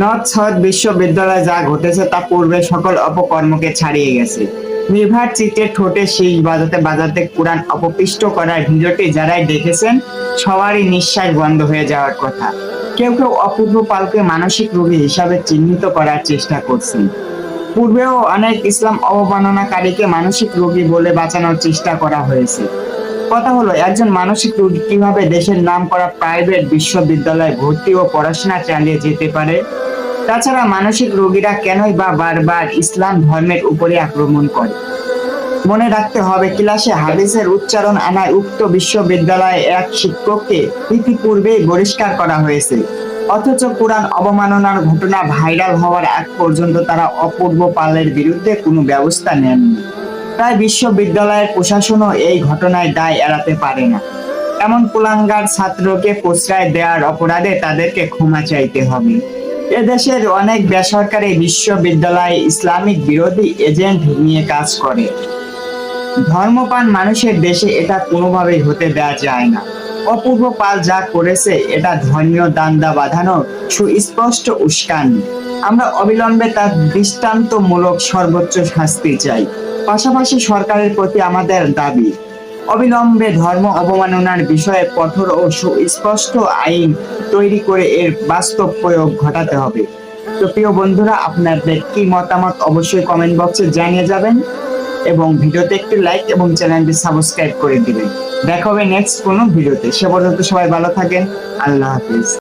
North south বিশ্ববিদ্যালয়ে যা ঘটেছে তা পূর্বে সকল অপকর্মকে ছাড়িয়ে গেছে। নির্ভার চিত্রে ঠোঁটে শীষ বাজাতে বাজাতে কোরআন অপবিষ্ট করার ভিডিওটি যারাই দেখেছেন সবারই নিঃশ্বাস বন্ধ হয়ে যাওয়ার কথা। কেউ কেউ অপূর্ব পালকে মানসিক রোগী হিসাবে চিহ্নিত করার চেষ্টা করছেন। পূর্বেও অনেক ইসলাম অবমাননাকারীকে মানসিক রোগী বলে বাঁচানোর চেষ্টা করা হয়েছে। কথা হলো, একজন মানসিক রোগী কিভাবে দেশের নামকরা প্রাইভেট বিশ্ববিদ্যালয়ে ভর্তি ও পড়াশোনা চালিয়ে যেতে পারে? তাছাড়া মানসিক রোগীরা কেনই বা বারবার ইসলাম ধর্মের উপরে আক্রমণ করে? মনে রাখতে হবে, ক্লাসে হাদিসের উচ্চারণ আনায় উক্ত বিশ্ববিদ্যালয়ে এক শিক্ষককে ইতিপূর্বেই বহিষ্কার করা হয়েছে। অথচ কোরআন অবমাননার ঘটনা ভাইরাল হওয়ার আগ পর্যন্ত তারা অপূর্ব পালের বিরুদ্ধে কোনো ব্যবস্থা নেননি। তাই বিশ্ববিদ্যালয়ের প্রশাসনও এই ঘটনায় দায় এড়াতে পারে না। এমন কুলাঙ্গার ছাত্রকে প্রশ্রয় দেওয়ার অপরাধে তাদেরকে ক্ষমা চাইতে হবে। এদেশের অনেক বেসরকারি বিশ্ববিদ্যালয়ে ইসলামিক বিরোধী এজেন্ট নিয়ে কাজ করে। ধর্মপ্রাণ মানুষের দেশে এটা কোনোভাবেই হতে দেওয়া যায় না। অপূর্ব পাল যা করেছে এটা ধর্মীয় দান্দা বাঁধানোর সুস্পষ্ট উস্কানি। আমরা অবিলম্বে তার দৃষ্টান্তমূলক সর্বোচ্চ শাস্তি চাই। পাশাপাশি সরকারের প্রতি আমাদের দাবি, অবিলম্বে ধর্ম অবমাননার বিষয়ে কঠোর ও সুস্পষ্ট আইন তৈরি করে এর বাস্তব প্রয়োগ ঘটাতে হবে। তো প্রিয় বন্ধুরা, আপনাদের কি মতামত অবশ্যই কমেন্ট বক্সে জানিয়ে যাবেন এবং ভিডিওতে একটি লাইক এবং চ্যানেলটি সাবস্ক্রাইব করে দিবেন। দেখা হবে নেক্সট কোনো ভিডিওতে। সে পর্যন্ত সবাই ভালো থাকেন। আল্লাহ হাফেজ।